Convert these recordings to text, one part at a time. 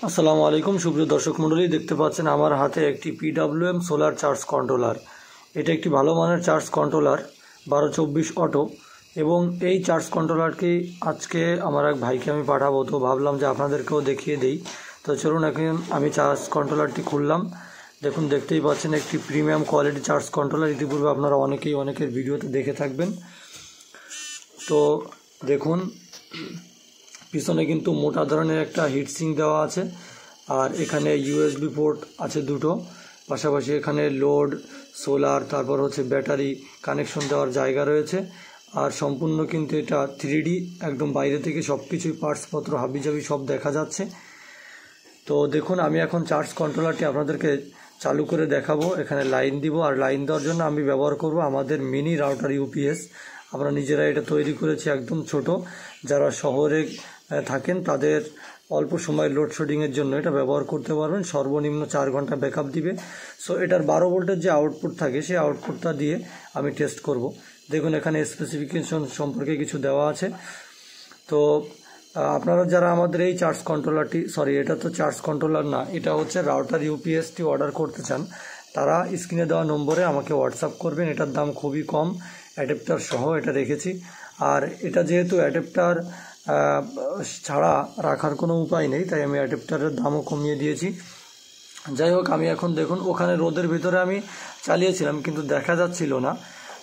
আসসালামু আলাইকুম সুপ্রিয় দর্শক মণ্ডলী, দেখতে পাচ্ছেন আমার হাতে একটি PWM সোলার চার্জ কন্ট্রোলার। এটা একটি ভালো মানের চার্জ কন্ট্রোলার 1224 অটো, এবং এই চার্জ কন্ট্রোলারকে আজকে আমার এক ভাইকে আমি পাঠাবো, তো ভাবলাম যে আপনাদেরকেও দেখিয়ে দেই। তো চলুন এখন আমি চার্জ কন্ট্রোলারটি খুললাম। দেখুন, দেখতেই পাচ্ছেন একটি প্রিমিয়াম কোয়ালিটি চার্জ কন্ট্রোলার। ইতিপূর্বে আপনারা অনেকের ভিডিওতে দেখে থাকবেন। তো দেখুন, পিছনে কিন্তু মোটা ধরনের একটা হিটসিঙ্ক দেওয়া আছে, আর এখানে USB পোর্ট আছে দুটো, পাশাপাশি এখানে লোড, সোলার, তারপর হচ্ছে ব্যাটারি কানেকশন দেওয়ার জায়গা রয়েছে। আর সম্পূর্ণ কিন্তু এটা 3D, একদম বাইরে থেকে সব কিছুই পার্টসপত্র হাবিজাবি সব দেখা যাচ্ছে। তো দেখুন, আমি এখন চার্জ কন্ট্রোলারটি আপনাদেরকে চালু করে দেখাবো। এখানে লাইন দিব, আর লাইন দেওয়ার জন্য আমি ব্যবহার করব আমাদের মিনি রাউটার UPS। আমরা নিজেরা এটা তৈরি করেছি, একদম ছোট। যারা শহরে থাকেন তাদের অল্প সময় লোডশেডিংয়ের জন্য এটা ব্যবহার করতে পারবেন। সর্বনিম্ন 4 ঘন্টা ব্যাকআপ দিবে। সো এটার 12 ভোল্টের যে আউটপুট থাকে সেই আউটপুটটা দিয়ে আমি টেস্ট করব। দেখুন, এখানে স্পেসিফিকেশন সম্পর্কে কিছু দেওয়া আছে। তো আপনারা যারা আমাদের এই চার্জ কন্ট্রোলারটি, এটা তো চার্জ কন্ট্রোলার না, এটা হচ্ছে রাউটার UPSটি অর্ডার করতে চান, তারা স্ক্রিনে দেওয়া নম্বরে আমাকে হোয়াটসঅ্যাপ করবেন। এটার দাম খুবই কম, অ্যাডাপ্টার সহ এটা রেখেছি। আর এটা যেহেতু অ্যাডাপ্টার ছাড়া রাখার কোনো উপায় নেই, তাই আমি অ্যাডাপ্টারের দামও কমিয়ে দিয়েছি। যাই হোক, আমি এখন দেখুন ওখানে রোদের ভিতরে আমি চালিয়েছিলাম কিন্তু দেখা যাচ্ছিল না।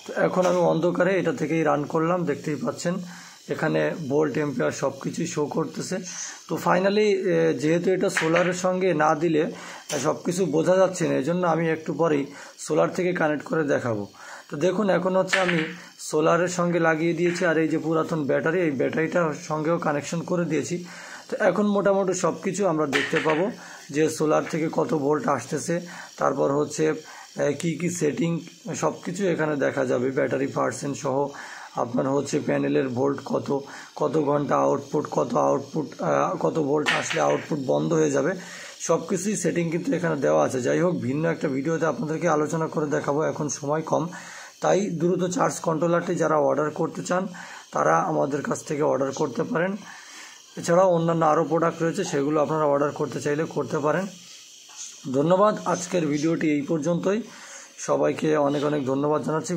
তো এখন আমি অন্ধকারে এটা থেকেই রান করলাম। দেখতেই পাচ্ছেন এখানে ভোল্ট, এম্পিয়ার সব কিছুই শো করতেছে। তো ফাইনালি যেহেতু এটা সোলারের সঙ্গে না দিলে সব কিছু বোঝা যাচ্ছে না, এই জন্য আমি একটু পরেই সোলার থেকে কানেক্ট করে দেখাবো। তো দেখুন, এখন হচ্ছে আমি সোলারের সঙ্গে লাগিয়ে দিয়েছি, আর এই যে পুরাতন ব্যাটারি, এই ব্যাটারিটার সঙ্গেও কানেকশন করে দিয়েছি। তো এখন মোটামুটি সব কিছু আমরা দেখতে পাবো যে সোলার থেকে কত ভোল্ট আসতেছে, তারপর হচ্ছে কি সেটিং সব কিছু এখানে দেখা যাবে। ব্যাটারি পার্সেন্ট সহ আপনার হচ্ছে প্যানেলের ভোল্ট কত ঘন্টা আউটপুট, কত ভোল্ট আসলে আউটপুট বন্ধ হয়ে যাবে, সব কিছুই সেটিং কিন্তু এখানে দেওয়া আছে। যাই হোক, ভিন্ন একটা ভিডিওতে আপনাদেরকে আলোচনা করে দেখাবো, এখন সময় কম। তাই দ্রুত চার্জ কন্ট্রোলারটি যারা অর্ডার করতে চান তারা আমাদের কাছ থেকে অর্ডার করতে পারেন। এছাড়াও অন্যান্য আরও প্রোডাক্ট রয়েছে, সেগুলো আপনারা অর্ডার করতে চাইলে করতে পারেন। ধন্যবাদ। আজকের ভিডিওটি এই পর্যন্তই। সবাইকে অনেক ধন্যবাদ জানাচ্ছি।